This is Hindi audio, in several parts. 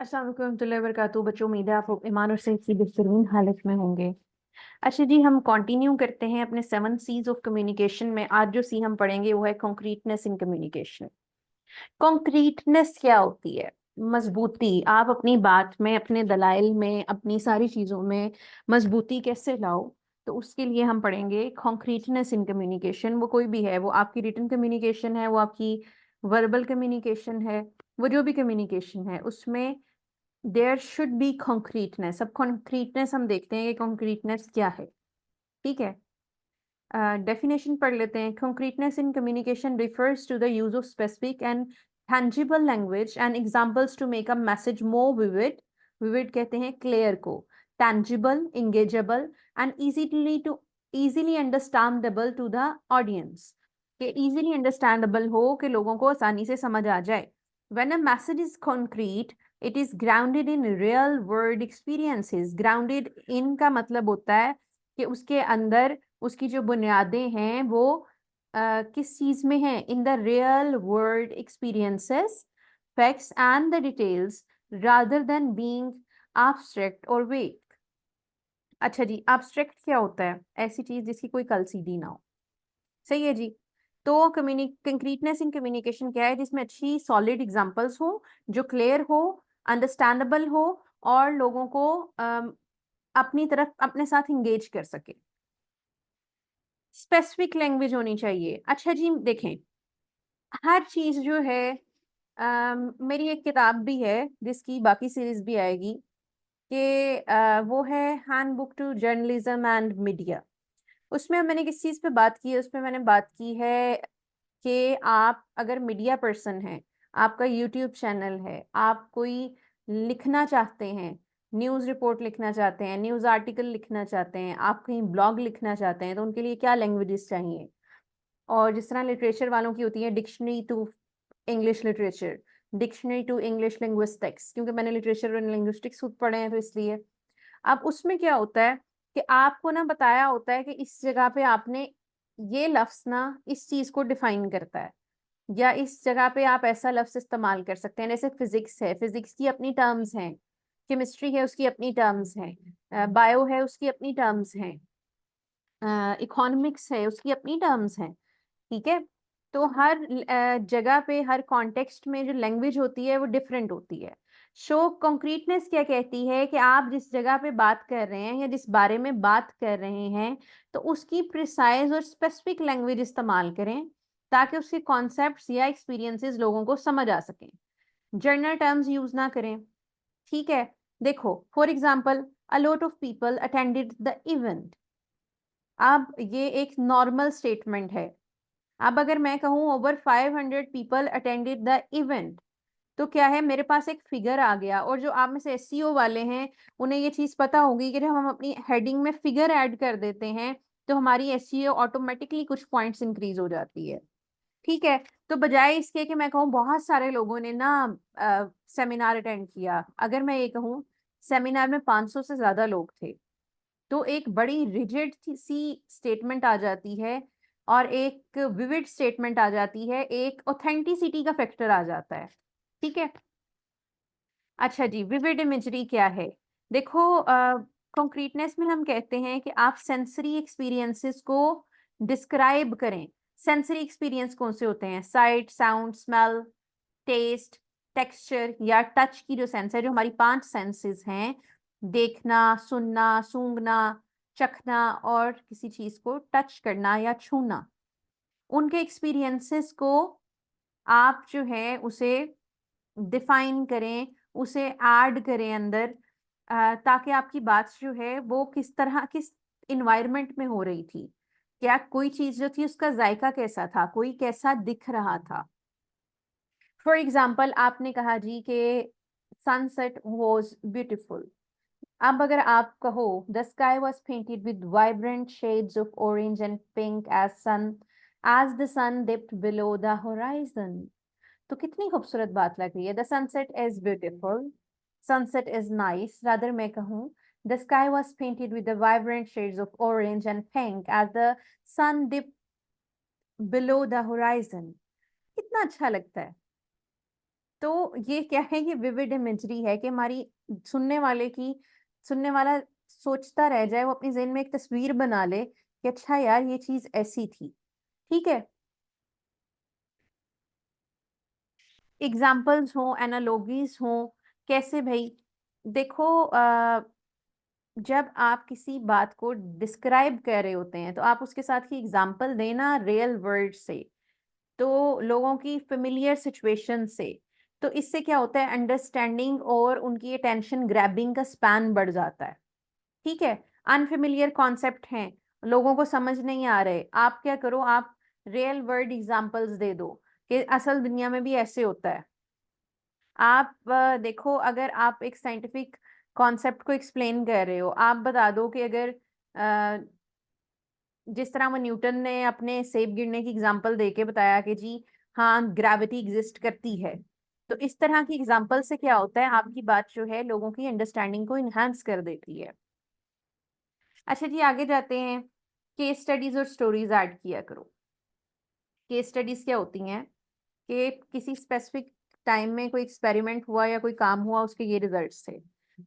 अस्सलाम वालेकुम warahmatullahi wabarakatuh। बच्चों, उम्मीद है आप ईमान और सेहत की बेहतरीन हालत में होंगे। अच्छा जी, हम कंटिन्यू करते हैं अपने 7 C's ऑफ कम्युनिकेशन में। आज जो सी हम पढ़ेंगे वो है कॉन्क्रीटनेस इन कम्युनिकेशन। कॉन्क्रीटनेस क्या होती है? मजबूती। आप अपनी बात में, अपने दलाइल में, अपनी सारी चीजों में मजबूती कैसे लाओ, तो उसके लिए हम पढ़ेंगे कॉन्क्रीटनेस इन कम्युनिकेशन। वो कोई भी है, वो आपकी रिटन कम्युनिकेशन है, वो आपकी वर्बल कम्युनिकेशन है, वो जो भी कम्युनिकेशन है उसमें देयर शुड बी कॉन्क्रीटनेस। अब कॉन्क्रीटनेस हम देखते हैं कि कॉन्क्रीटनेस क्या है। ठीक है, डेफिनेशन पढ़ लेते हैं। Concreteness in communication refers to the use of specific and tangible language and examples to make a message more vivid. vivid कहते हैं क्लियर को, tangible, engageable and easily understandable to the audience, कि easily understandable हो, कि लोगों को आसानी से समझ आ जाए। when a message is concrete, it is grounded in real world experiences. grounded in का मतलब होता है कि उसके अंदर उसकी जो बुनियादें हैं वो किस चीज में है? इन the real world experiences, facts and the details rather than being abstract और वेग। अच्छा जी, abstract क्या होता है? ऐसी चीज जिसकी कोई कल सीधी ना हो। सही है जी। तो कंक्रीटनेस इन कम्युनिकेशन क्या है? जिसमें अच्छी सॉलिड एग्जांपल्स हो, जो क्लियर हो, अंडरस्टैंडेबल हो और लोगों को अपनी तरफ अपने साथ इंगेज कर सके। स्पेसिफिक लैंग्वेज होनी चाहिए। अच्छा जी, देखें, हर चीज जो है, मेरी एक किताब भी है जिसकी बाकी सीरीज भी आएगी, कि वो है handbook to journalism and media. उसमें मैंने किस चीज पे बात की है? उसमें मैंने बात की है कि आप अगर मीडिया पर्सन हैं, आपका यूट्यूब चैनल है, आप कोई लिखना चाहते हैं, न्यूज़ रिपोर्ट लिखना चाहते हैं, न्यूज़ आर्टिकल लिखना चाहते हैं, आप कहीं ब्लॉग लिखना चाहते हैं, तो उनके लिए क्या लैंग्वेजेस चाहिए? और जिस तरह लिटरेचर वालों की होती है dictionary to English literature, dictionary to English linguistics, क्योंकि मैंने लिटरेचर और लिंग्विस्टिक्स खुद पढ़े हैं तो इसलिए। अब उसमें क्या होता है कि आपको ना बताया होता है कि इस जगह पे आपने ये लफ्ज ना इस चीज को डिफाइन करता है, या इस जगह पे आप ऐसा लफ्ज इस्तेमाल कर सकते हैं। जैसे फिजिक्स है, फिजिक्स की अपनी टर्म्स हैं, केमिस्ट्री है उसकी अपनी टर्म्स हैं, बायो है उसकी अपनी टर्म्स हैं, इकोनॉमिक्स है उसकी अपनी टर्म्स हैं। ठीक है, तो हर जगह पे, हर कॉन्टेक्स्ट में जो लैंग्वेज होती है वो डिफरेंट होती है। शो कॉन्क्रीटनेस क्या कहती है कि आप जिस जगह पे बात कर रहे हैं या जिस बारे में बात कर रहे हैं, तो उसकी प्रिसाइज और स्पेसिफिक लैंग्वेज इस्तेमाल करें ताकि उसके कॉन्सेप्ट्स या एक्सपीरियंसेस लोगों को समझ आ सकें। जनरल टर्म्स यूज ना करें। ठीक है, देखो, for example, a lot of people attended the event. अब ये एक नॉर्मल स्टेटमेंट है। अब अगर मैं कहूँ over 500 people attended the event, तो क्या है, मेरे पास एक फिगर आ गया। और जो आप में से एसईओ वाले हैं उन्हें ये चीज पता होगी कि जब हम अपनी हेडिंग में फिगर ऐड कर देते हैं तो हमारी एसईओ ऑटोमेटिकली कुछ पॉइंट्स इंक्रीज हो जाती है। ठीक है, तो बजाय इसके कि मैं कहूँ बहुत सारे लोगों ने ना सेमिनार अटेंड किया, अगर मैं ये कहूँ सेमिनार में 500 से ज्यादा लोग थे, तो एक बड़ी रिजिड सी स्टेटमेंट आ जाती है और एक विविड स्टेटमेंट आ जाती है, एक ऑथेंटिसिटी का फैक्टर आ जाता है। ठीक है। अच्छा जी, विविड इमेजरी क्या है? देखो, कॉन्क्रीटनेस में हम कहते हैं कि आप सेंसरी एक्सपीरियंसेस को डिस्क्राइब करें। सेंसरी एक्सपीरियंस कौन से होते हैं? Sight, sound, smell, taste, texture या टच की जो सेंस है, जो हमारी 5 सेंसेस हैं, देखना, सुनना, सूंघना, चखना और किसी चीज को टच करना या छूना, उनके एक्सपीरियंसेस को आप जो है उसे डिफाइन करें, उसे ऐड करें अंदर, ताकि आपकी बात जो है वो किस तरह, किस इन्वायरमेंट में हो रही थी, क्या कोई चीज जो थी उसका जायका कैसा था, कोई कैसा दिख रहा था। फॉर एग्जाम्पल, आपने कहा जी कि सनसेट वॉज ब्यूटिफुल। अब अगर आप कहो the sky was painted with vibrant shades of orange and pink as the sun dipped below the horizon, तो कितनी खूबसूरत बात लग रही है। The sunset is beautiful, sunset is nice. Rather मैं कहूँ the sky was painted with the vibrant shades of orange and pink as the sun dipped below the horizon, कितना अच्छा लगता है। तो ये क्या है, ये विविड इमेजरी है कि हमारी सुनने वाला सोचता रह जाए, वो अपने ज़हन में एक तस्वीर बना ले कि अच्छा यार ये चीज़ ऐसी थी। ठीक है? एग्ज़ाम्पल्स हों, एनालॉजीज़ हों, कैसे भई? देखो जब आप किसी बात को डिस्क्राइब कर रहे होते हैं, तो आप उसके साथ की एग्ज़ाम्पल दें ना रियल वर्ल्ड से, तो लोगों की फ़ैमिलियर सिचुएशन से। तो इससे क्या होता है, अंडरस्टैंडिंग और उनकी अटेंशन ग्रैबिंग का स्पैन बढ़ जाता है। ठीक है? अनफ़ैमिलियर कॉन्सेप्ट हैं, लोगों को समझ नहीं आ रहे, आप क्या करो, आप रियल वर्ल्ड एग्ज़ाम्पल्स दे दो कि असल दुनिया में भी ऐसे होता है। आप देखो, अगर आप एक साइंटिफिक कॉन्सेप्ट को एक्सप्लेन कर रहे हो, आप बता दो कि अगर अ, जिस तरह वो न्यूटन ने अपने सेब गिरने की एग्ज़ाम्पल देके बताया कि जी हाँ, ग्रेविटी एग्ज़िस्ट करती है। तो इस तरह की एग्ज़ाम्पल से क्या होता है, आपकी बात जो है लोगों की अंडरस्टैंडिंग को एनहांस कर देती है। अच्छा जी, आगे जाते हैं। केस स्टडीज़ और स्टोरीज़ ऐड किया करो। केस स्टडीज़ क्या होती हैं कि किसी स्पेसिफिक टाइम में कोई एक्सपेरिमेंट हुआ या कोई काम हुआ, उसके ये रिजल्ट्स थे।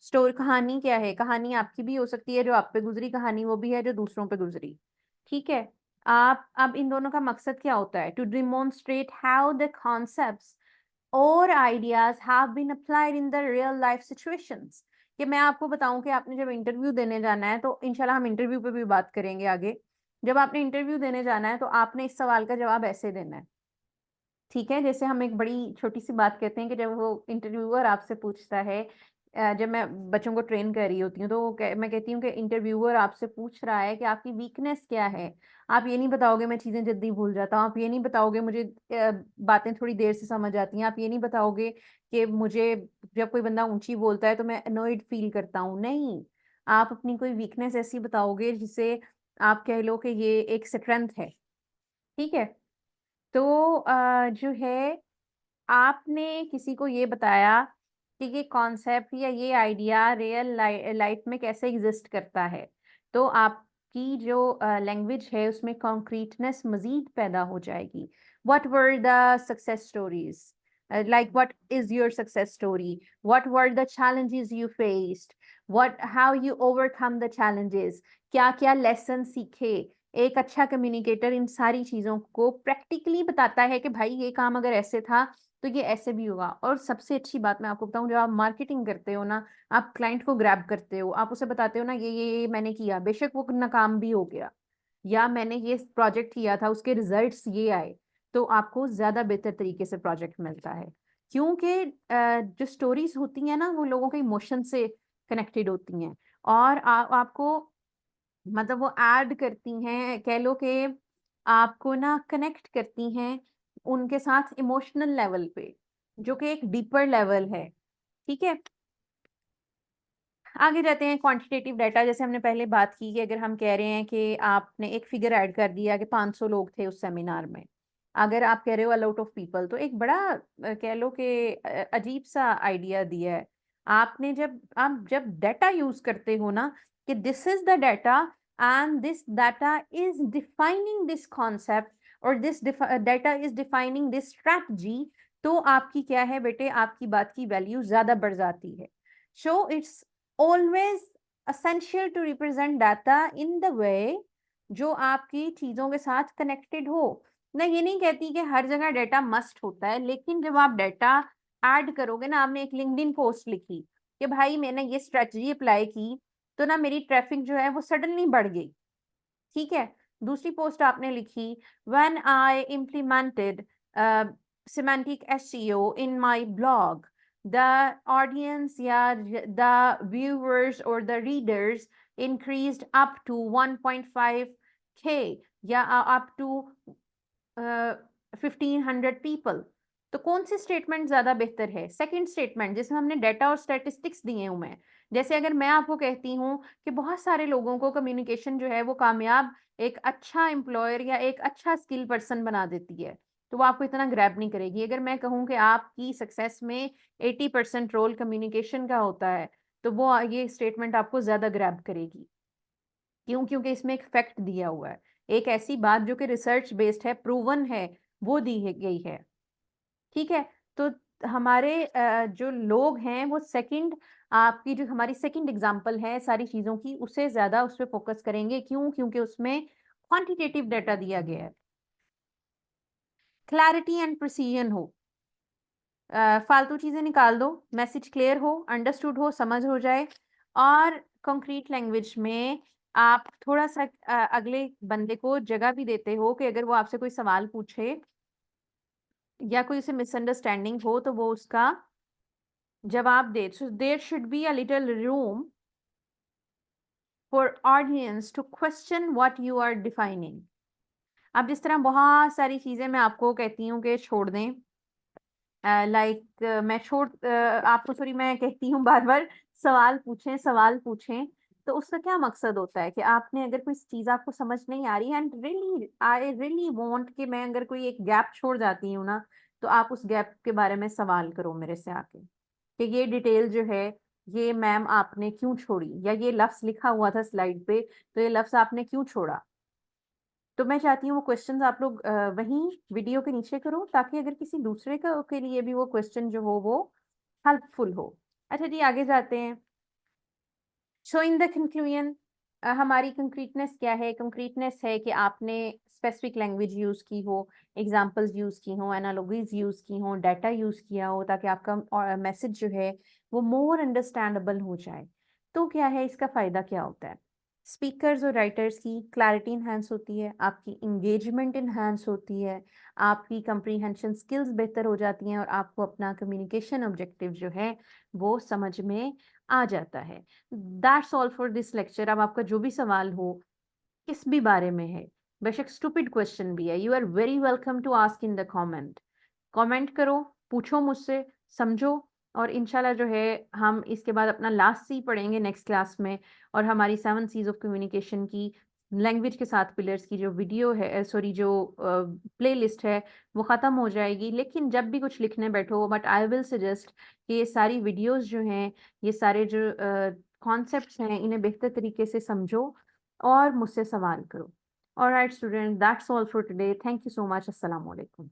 स्टोरी कहानी क्या है? कहानी आपकी भी हो सकती है, जो आप पे गुजरी कहानी वो भी है जो दूसरों पे गुजरी। ठीक है? आप अब इन दोनों का मकसद क्या होता है? To demonstrate how the concepts और ideas have been applied in the real life situations. कि मैं आपको बताऊं कि आपने जब इंटरव्यू देने जाना है, तो इंशाल्लाह हम इंटरव्यू पे भी बात करेंगे आगे। जब आपने इंटरव्यू देने जाना है, तो आपने इस सवाल का जवाब ऐसे देना है। ठीक है? जैसे हम एक बड़ी छोटी-सी बात कहते हैं कि जब वो इंटरव्यूअर आपसे पूछता है, जब मैं बच्चों को ट्रेन कर रही होती हूँ, तो मैं कहती हूँ कि इंटरव्यूअर आपसे पूछ रहा है कि आपकी वीकनेस क्या है? आप ये नहीं बताओगे मैं चीज़ें जल्दी भूल जाता हूँ, आप ये नहीं बताओगे मुझे बातें थोड़ी देर से समझ आती हैं, आप ये नहीं बताओगे कि मुझे जब कोई बंदा ऊँची बोलता है तो मैं अनॉयड फ़ील करता हूँ। नहीं, आप अपनी कोई वीकनेस ऐसी बताओगे जिसे आप कह लो कि ये एक स्ट्रेंथ है। ठीक है? तो जो है, आपने किसी को ये बताया कि ये कॉन्सेप्ट या ये आइडिया रियल लाइफ में कैसे एग्जिस्ट करता है, तो आपकी जो लैंग्वेज है उसमें कॉन्क्रीटनेस मजीद पैदा हो जाएगी। What were the success stories, like what is your success story, what were the challenges you faced, what how you overcome the challenges, क्या क्या लेसन सीखे। एक अच्छा कम्युनिकेटर इन सारी चीजों को प्रैक्टिकली बताता है कि भाई ये काम अगर ऐसे था तो ये ऐसे भी होगा। और सबसे अच्छी बात मैं आपको बताऊं, जब आप मार्केटिंग करते हो ना, आप क्लाइंट को ग्रैब करते हो, आप उसे बताते हो ना ये मैंने किया, बेशक वो नाकाम भी हो गया, या मैंने ये प्रोजेक्ट किया था उसके रिजल्ट्स ये आए, तो आपको ज्यादा बेहतर तरीके से प्रोजेक्ट मिलता है। क्योंकि जो स्टोरीज होती हैं ना, वो लोगों के इमोशन से कनेक्टेड होती हैं, और आपको मतलब वो ऐड करती हैं, कह लो कि आपको ना कनेक्ट करती हैं उनके साथ इमोशनल लेवल पे, जो कि एक डीपर लेवल है। ठीक है? आगे जाते हैं क्वांटिटेटिव डाटा। जैसे हमने पहले बात की कि अगर हम कह रहे हैं कि आपने एक फिगर ऐड कर दिया कि 500 लोग थे उस सेमिनार में, अगर आप कह रहे हो अ लॉट ऑफ पीपल, तो एक बड़ा कह लो कि अजीब सा आइडिया दिया है आपने। जब आप जब डाटा यूज करते हो ना कि this is the data and this data is defining this concept और this data is defining this strategy, तो आपकी क्या है बेटे, आपकी बात की वैल्यू ज्यादा बढ़ जाती है। So it's always essential to represent data in the way जो आपकी चीजों के साथ कनेक्टेड हो। मैं ये नहीं कहती कि हर जगह डेटा मस्ट होता है, लेकिन जब आप डेटा ऐड करोगे ना, आपने एक लिंक्डइन पोस्ट लिखी कि भाई मैंने ये स्ट्रेटजी अप्लाई की, तो ना मेरी ट्रैफिक जो है वो सडनली बढ़ गई। ठीक है? दूसरी पोस्ट आपने लिखी, when I implemented semantic SEO in my blog, the audience या the viewers or the readers increased up to 1.5K या up to 1500 people। तो कौन सी स्टेटमेंट ज्यादा बेहतर है? सेकंड स्टेटमेंट जिसमें हमने डेटा और स्टैटिस्टिक्स दिए हुए हैं। जैसे अगर मैं आपको कहती हूँ कि बहुत सारे लोगों को कम्युनिकेशन जो है वो कामयाब एक अच्छा एम्प्लॉयर या एक अच्छा स्किल पर्सन बना देती है, तो वो आपको इतना ग्रैब नहीं करेगी। अगर मैं कहूँ कि आपकी सक्सेस में 80% रोल कम्युनिकेशन का होता है, तो वो ये स्टेटमेंट आपको ज्यादा ग्रैब करेगी। क्यों? क्योंकि इसमें एक फैक्ट दिया हुआ है, एक ऐसी बात जो कि रिसर्च बेस्ड है, प्रूवन है, वो दी गई है। ठीक है? तो हमारे जो लोग हैं वो सेकंड, आपकी जो हमारी सेकंड एग्जांपल है सारी चीज़ों की, उससे ज़्यादा उस पे फ़ोकस करेंगे। क्यों? क्योंकि उसमें क्वांटिटेटिव डाटा दिया गया है। क्लैरिटी एंड प्रिसिजन हो, फालतू चीज़ें निकाल दो, मैसेज क्लियर हो, अंडरस्टूड हो, समझ हो जाए। और कंक्रीट लैंग्वेज में आप थोड़ा-सा अगले बंदे को जगह भी देते हो कि अगर वो आपसे कोई सवाल पूछे या कोई उसे मिसअंडरस्टैंडिंग हो तो वो उसका जवाब दे। So there should be a little room for audience to question what you are defining. अब जिस तरह बहुत सारी चीज़ें मैं आपको कहती हूँ कि छोड़ दें, लाइक आपको सॉरी मैं कहती हूँ बार-बार सवाल पूछें, तो उसका क्या मकसद होता है कि आपने अगर कोई चीज़ आपको समझ नहीं आ रही and really I really want कि मैं अगर कोई एक गैप छोड़ जाती हूँ ना, तो आप उस गैप के बारे में सवाल करो मेरे से आके, कि ये डिटेल जो है, ये मैम आपने क्यों छोड़ी? या ये लफ्ज़ लिखा हुआ था स्लाइड पे, तो ये लफ्ज़ आपने क्यों छोड़ा? तो मैं चाहती हूँ वो क्वेश्चंस आप लोग वहीं वीडियो के नीचे करो, ताकि अगर किसी दूसरे का के लिए भी वो क्वेश्चन जो हो वो हेल्पफुल हो। अच्छा जी, आगे जाते हैं। सो इन द कंक्लूजन, हमारी कंक्रीटनेस क्या है? कंक्रीटनेस है कि आपने स्पेसिफिक लैंग्वेज यूज़ की हो, एग्ज़ाम्पल्स यूज़ की हों, एनालॉजीज़ यूज़ की हों, डाटा यूज़ किया हो, ताकि आपका मैसेज जो है वो मोर अंडरस्टैंडेबल हो जाए। तो क्या है, इसका फ़ायदा क्या होता है? स्पीकर्स और राइटर्स की क्लैरिटी इन्हांस होती है, आपकी एंगेजमेंट इन्हांस होती है, आपकी कंप्रीहेंशन स्किल्स बेहतर हो जाती हैं और आपको अपना कम्युनिकेशन ऑब्जेक्टिव जो है वो समझ में आ जाता है। That's all for this lecture. अब आपका जो भी सवाल हो, किस भी बारे में है, बेशक स्टूपिड क्वेश्चन भी है, you are very welcome to ask in the comment. Comment करो, पूछो मुझसे, समझो, और इंशाल्लाह जो है हम इसके बाद अपना लास्ट सी पढ़ेंगे नेक्स्ट क्लास में, और हमारी 7 सीज ऑफ कम्युनिकेशन की लैंग्वेज के 7 पिलर्स की जो वीडियो है, सॉरी जो प्लेलिस्ट है, वो ख़त्म हो जाएगी। लेकिन जब भी कुछ लिखने बैठो, बट आई विल सजेस्ट कि ये सारी वीडियोज़ जो हैं, ये सारे जो कॉन्सेप्ट्स हैं, इन्हें बेहतर तरीके से समझो और मुझसे सवाल करो। Alright student, that's all for today. Thank you so much. अस्सलाम वालेकुम।